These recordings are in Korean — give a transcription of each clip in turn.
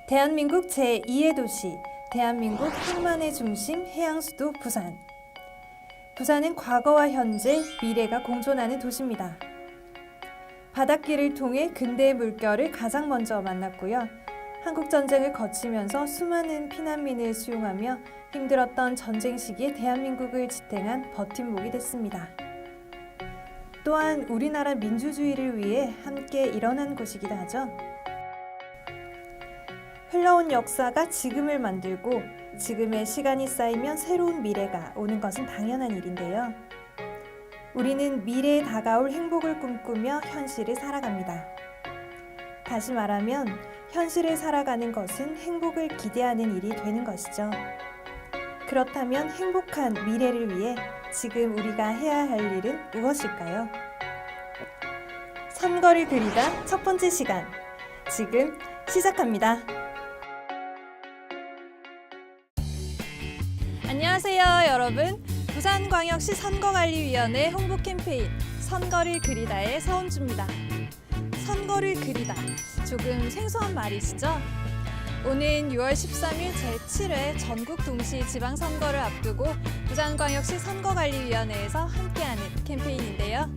대한민국 제2의 도시, 대한민국 항만의 중심 해양수도 부산. 부산은 과거와 현재, 미래가 공존하는 도시입니다. 바닷길을 통해 근대의 물결을 가장 먼저 만났고요. 한국전쟁을 거치면서 수많은 피난민을 수용하며 힘들었던 전쟁 시기에 대한민국을 지탱한 버팀목이 됐습니다. 또한 우리나라 민주주의를 위해 함께 일어난 곳이기도 하죠. 흘러온 역사가 지금을 만들고 지금의 시간이 쌓이면 새로운 미래가 오는 것은 당연한 일인데요. 우리는 미래에 다가올 행복을 꿈꾸며 현실을 살아갑니다. 다시 말하면 현실을 살아가는 것은 행복을 기대하는 일이 되는 것이죠. 그렇다면 행복한 미래를 위해 지금 우리가 해야 할 일은 무엇일까요? 선거를 그리다 첫 번째 시간, 지금 시작합니다. 안녕하세요 여러분, 부산광역시 선거관리위원회 홍보 캠페인 선거를 그리다의 서은주입니다. 선거를 그리다, 조금 생소한 말이시죠? 오는 6월 13일 제7회 전국 동시 지방선거를 앞두고 부산광역시 선거관리위원회에서 함께하는 캠페인인데요.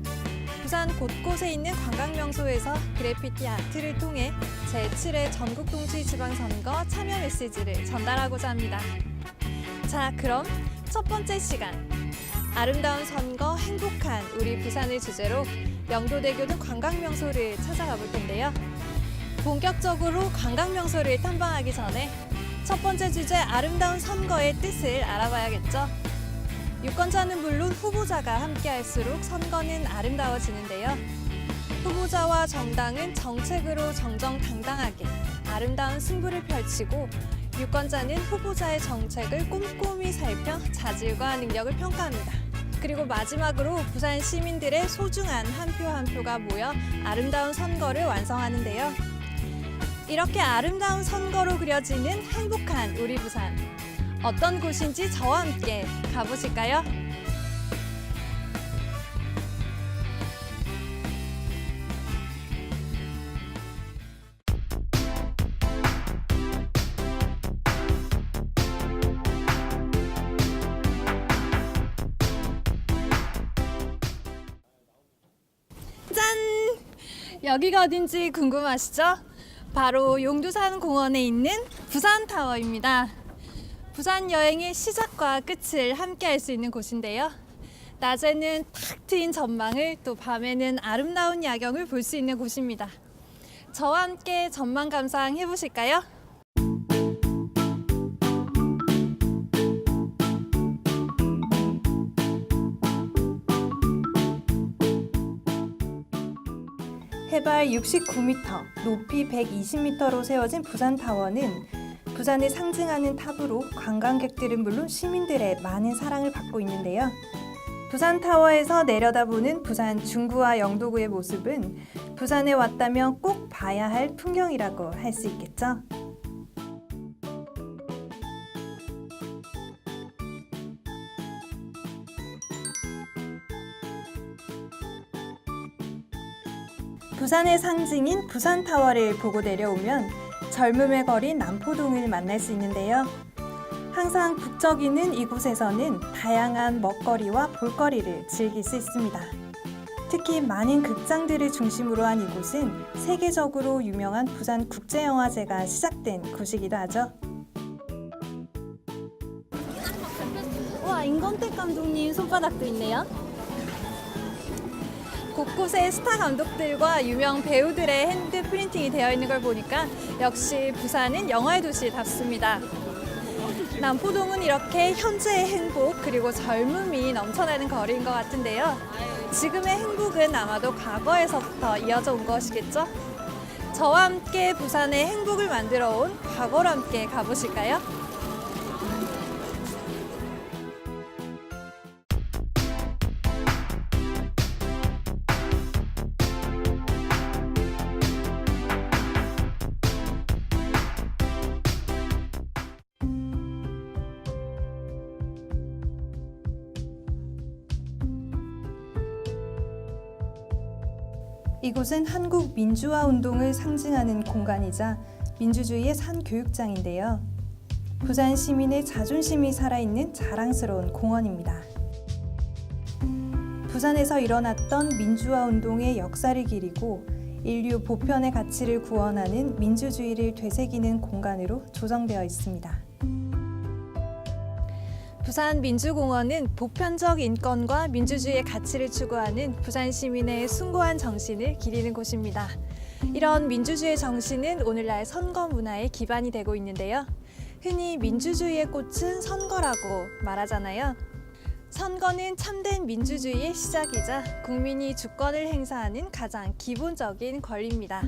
부산 곳곳에 있는 관광명소에서 그래피티 아트를 통해 제7회 전국 동시 지방선거 참여 메시지를 전달하고자 합니다. 자, 그럼 첫 번째 시간, 아름다운 선거, 행복한 우리 부산을 주제로 영도대교 등 관광명소를 찾아가 볼 텐데요. 본격적으로 관광명소를 탐방하기 전에 첫 번째 주제 아름다운 선거의 뜻을 알아봐야겠죠. 유권자는 물론 후보자가 함께할수록 선거는 아름다워지는데요. 후보자와 정당은 정책으로 정정당당하게 아름다운 승부를 펼치고 유권자는 후보자의 정책을 꼼꼼히 살펴 자질과 능력을 평가합니다. 그리고 마지막으로 부산 시민들의 소중한 한 표 한 표가 모여 아름다운 선거를 완성하는데요. 이렇게 아름다운 선거로 그려지는 행복한 우리 부산. 어떤 곳인지 저와 함께 가보실까요? 짠! 여기가 어딘지 궁금하시죠? 바로 용두산 공원에 있는 부산타워입니다. 부산 여행의 시작과 끝을 함께 할 수 있는 곳인데요. 낮에는 탁 트인 전망을, 또 밤에는 아름다운 야경을 볼 수 있는 곳입니다. 저와 함께 전망 감상 해보실까요? 해발 69m, 높이 120m로 세워진 부산타워는 부산을 상징하는 탑으로 관광객들은 물론 시민들의 많은 사랑을 받고 있는데요. 부산타워에서 내려다보는 부산 중구와 영도구의 모습은 부산에 왔다면 꼭 봐야 할 풍경이라고 할 수 있겠죠. 부산의 상징인 부산타워를 보고 내려오면 젊음의 거리 남포동을 만날 수 있는데요. 항상 북적이는 이곳에서는 다양한 먹거리와 볼거리를 즐길 수 있습니다. 특히 많은 극장들을 중심으로 한 이곳은 세계적으로 유명한 부산국제영화제가 시작된 곳이기도 하죠. 와, 임권택 감독님 손바닥도 있네요. 곳곳에 스타 감독들과 유명 배우들의 핸드 프린팅이 되어 있는 걸 보니까 역시 부산은 영화의 도시답습니다. 남포동은 이렇게 현재의 행복 그리고 젊음이 넘쳐나는 거리인 것 같은데요. 지금의 행복은 아마도 과거에서부터 이어져 온 것이겠죠? 저와 함께 부산의 행복을 만들어 온 과거로 함께 가보실까요? 이곳은 한국 민주화 운동을 상징하는 공간이자 민주주의의 산 교육장인데요. 부산 시민의 자존심이 살아있는 자랑스러운 공원입니다. 부산에서 일어났던 민주화 운동의 역사를 기리고 인류 보편의 가치를 구원하는 민주주의를 되새기는 공간으로 조성되어 있습니다. 부산 민주공원은 보편적 인권과 민주주의의 가치를 추구하는 부산 시민의 숭고한 정신을 기리는 곳입니다. 이런 민주주의 정신은 오늘날 선거 문화의 기반이 되고 있는데요. 흔히 민주주의의 꽃은 선거라고 말하잖아요. 선거는 참된 민주주의의 시작이자 국민이 주권을 행사하는 가장 기본적인 권리입니다.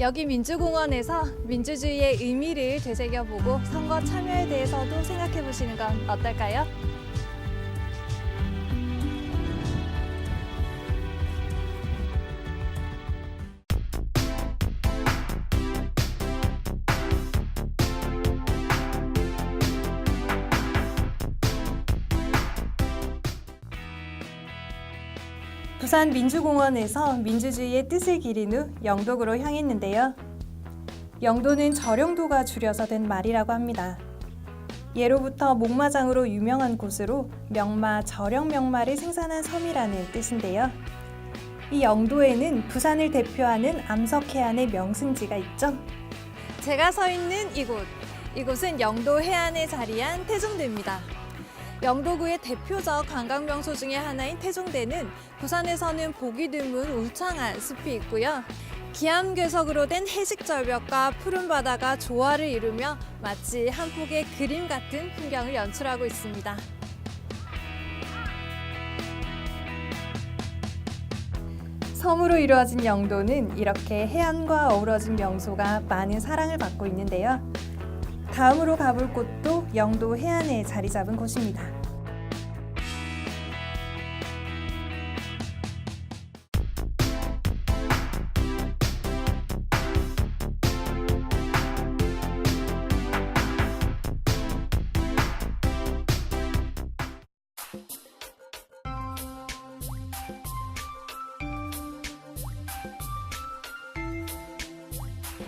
여기 민주공원에서 민주주의의 의미를 되새겨보고 선거 참여에 대해서도 생각해보시는 건 어떨까요? 부산 민주공원에서 민주주의의 뜻을 기린 후 영도구로 향했는데요. 영도는 절영도가 줄여서 된 말이라고 합니다. 예로부터 목마장으로 유명한 곳으로 명마, 절영명마를 생산한 섬이라는 뜻인데요. 이 영도에는 부산을 대표하는 암석해안의 명승지가 있죠. 제가 서 있는 이곳은 영도 해안에 자리한 태종대입니다. 영도구의 대표적 관광명소 중에 하나인 태종대는 부산에서는 보기 드문 울창한 숲이 있고요. 기암괴석으로 된 해식절벽과 푸른 바다가 조화를 이루며 마치 한 폭의 그림 같은 풍경을 연출하고 있습니다. 섬으로 이루어진 영도는 이렇게 해안과 어우러진 명소가 많은 사랑을 받고 있는데요. 다음으로 가볼 곳도 영도 해안에 자리 잡은 곳입니다.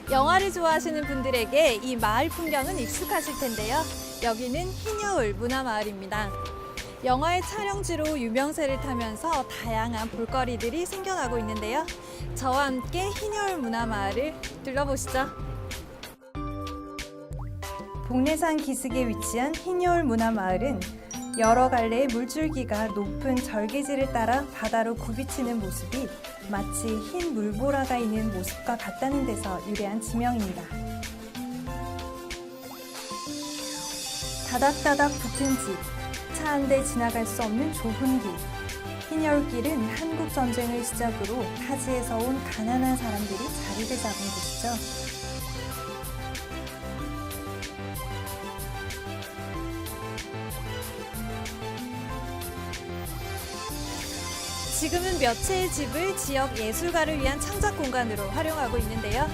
영화를 좋아하시는 분들에게 이 마을 풍경은 익숙하실 텐데요. 여기는 흰여울 문화마을입니다. 영화의 촬영지로 유명세를 타면서 다양한 볼거리들이 생겨나고 있는데요. 저와 함께 흰여울 문화마을을 둘러보시죠. 복례산 기슭에 위치한 흰여울 문화마을은 여러 갈래의 물줄기가 높은 절개지를 따라 바다로 굽이치는 모습이 마치 흰 물보라가 있는 모습과 같다는 데서 유래한 지명입니다. 다닥다닥 붙은 집, 차 한 대 지나갈 수 없는 좁은 길. 흰여울길은 한국 전쟁을 시작으로 타지에서 온 가난한 사람들이 자리를 잡은 곳이죠. 지금은 몇 채의 집을 지역 예술가를 위한 창작 공간으로 활용하고 있는데요.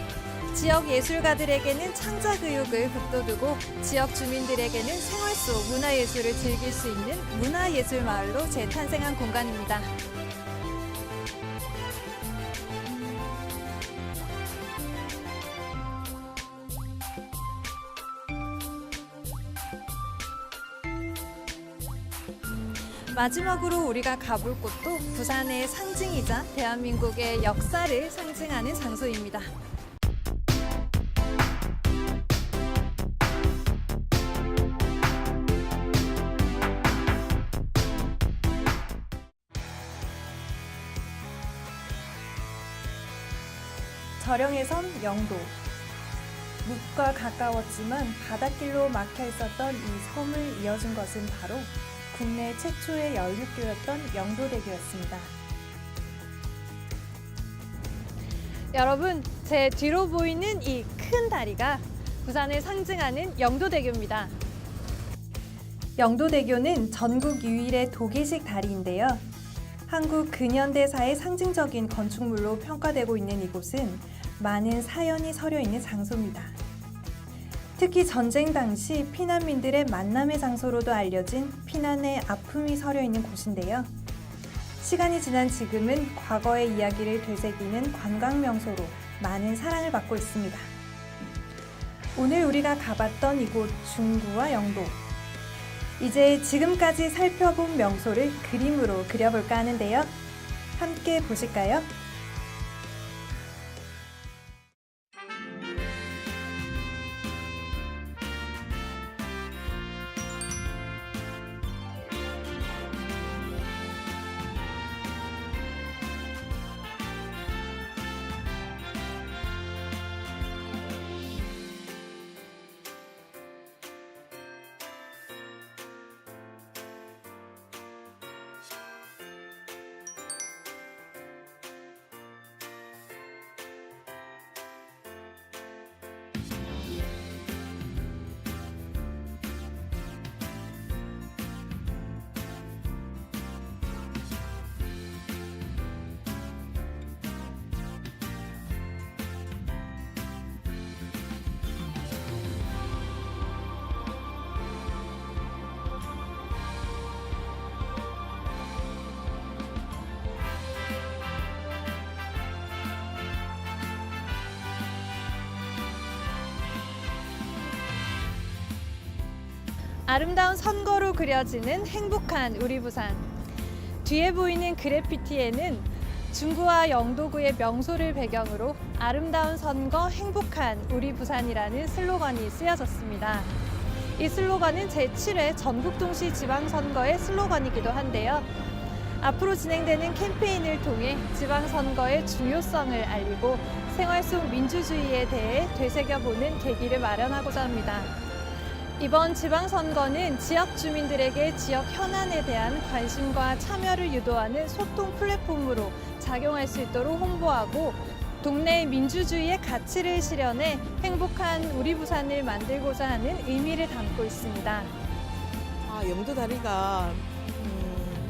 지역 예술가들에게는 창작 의욕을 북돋우고 지역 주민들에게는 생활 속 문화예술을 즐길 수 있는 문화예술 마을로 재탄생한 공간입니다. 마지막으로 우리가 가볼 곳도 부산의 상징이자 대한민국의 역사를 상징하는 장소입니다. 절영의 섬 영도. 뭇과 가까웠지만 바닷길로 막혀 있었던 이 섬을 이어준 것은 바로 국내 최초의 연륙교였던 영도대교였습니다. 여러분, 제 뒤로 보이는 이 큰 다리가 부산을 상징하는 영도대교입니다. 영도대교는 전국 유일의 도계식 다리인데요. 한국 근현대사의 상징적인 건축물로 평가되고 있는 이곳은 많은 사연이 서려 있는 장소입니다. 특히 전쟁 당시 피난민들의 만남의 장소로도 알려진 피난의 아픔이 서려 있는 곳인데요. 시간이 지난 지금은 과거의 이야기를 되새기는 관광 명소로 많은 사랑을 받고 있습니다. 오늘 우리가 가봤던 이곳 중구와 영도. 이제 지금까지 살펴본 명소를 그림으로 그려볼까 하는데요. 함께 보실까요? 아름다운 선거로 그려지는 행복한 우리 부산. 뒤에 보이는 그래피티에는 중구와 영도구의 명소를 배경으로 아름다운 선거, 행복한 우리 부산이라는 슬로건이 쓰여졌습니다. 이 슬로건은 제7회 전국동시 지방선거의 슬로건이기도 한데요. 앞으로 진행되는 캠페인을 통해 지방선거의 중요성을 알리고 생활 속 민주주의에 대해 되새겨보는 계기를 마련하고자 합니다. 이번 지방선거는 지역 주민들에게 지역 현안에 대한 관심과 참여를 유도하는 소통 플랫폼으로 작용할 수 있도록 홍보하고 동네 민주주의의 가치를 실현해 행복한 우리 부산을 만들고자 하는 의미를 담고 있습니다. 영도 다리가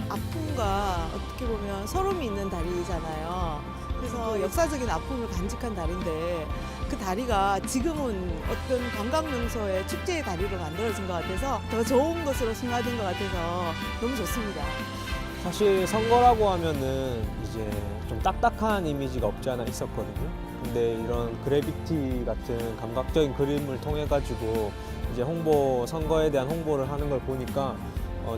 아픔과 어떻게 보면 서름이 있는 다리잖아요. 그래서 역사적인 아픔을 간직한 다리인데 그 다리가 지금은 어떤 관광명소의 축제의 다리로 만들어진 것 같아서 더 좋은 것으로 승화된 것 같아서 너무 좋습니다. 사실 선거라고 하면은 이제 좀 딱딱한 이미지가 없지 않아 있었거든요. 근데 이런 그래비티 같은 감각적인 그림을 통해 가지고 이제 선거에 대한 홍보를 하는 걸 보니까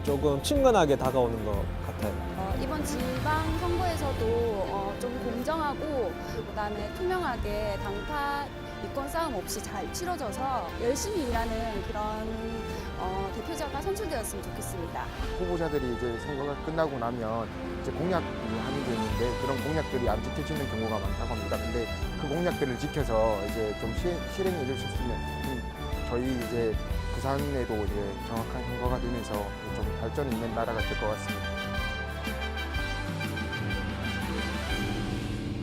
조금 친근하게 다가오는 것 같아요. 이번 지방 선거에서도 좀 공정하고 그다음에 투명하게 당파 이권 싸움 없이 잘 치러져서 열심히 일하는 그런 대표자가 선출되었으면 좋겠습니다. 후보자들이 이제 선거가 끝나고 나면 이제 공약을 하는 게 있는데 그런 공약들이 안 지켜지는 경우가 많다고 합니다. 근데 그 공약들을 지켜서 이제 좀 실행이 이룰 수 있으면 저희 이제 부산에도 이제 정확한 선거가 되면서 좀 발전 있는 나라가 될 것 같습니다.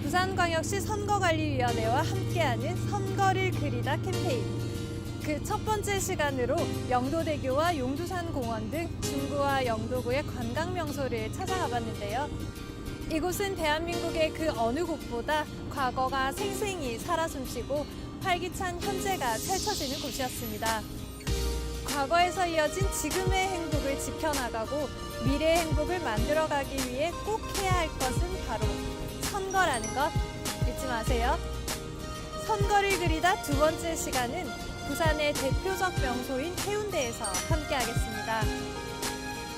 부산광역시 선거관리위원회와 함께하는 선거를 그리다 캠페인. 그 첫 번째 시간으로 영도대교와 용두산 공원 등 중구와 영도구의 관광 명소를 찾아가 봤는데요. 이곳은 대한민국의 그 어느 곳보다 과거가 생생히 살아 숨쉬고 활기찬 현재가 펼쳐지는 곳이었습니다. 과거에서 이어진 지금의 행복을 지켜나가고 미래의 행복을 만들어가기 위해 꼭 해야 할 것은 바로 선거라는 것 잊지 마세요. 선거를 그리다 두 번째 시간은 부산의 대표적 명소인 해운대에서 함께하겠습니다.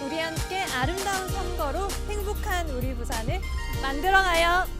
우리 함께 아름다운 선거로 행복한 우리 부산을 만들어가요.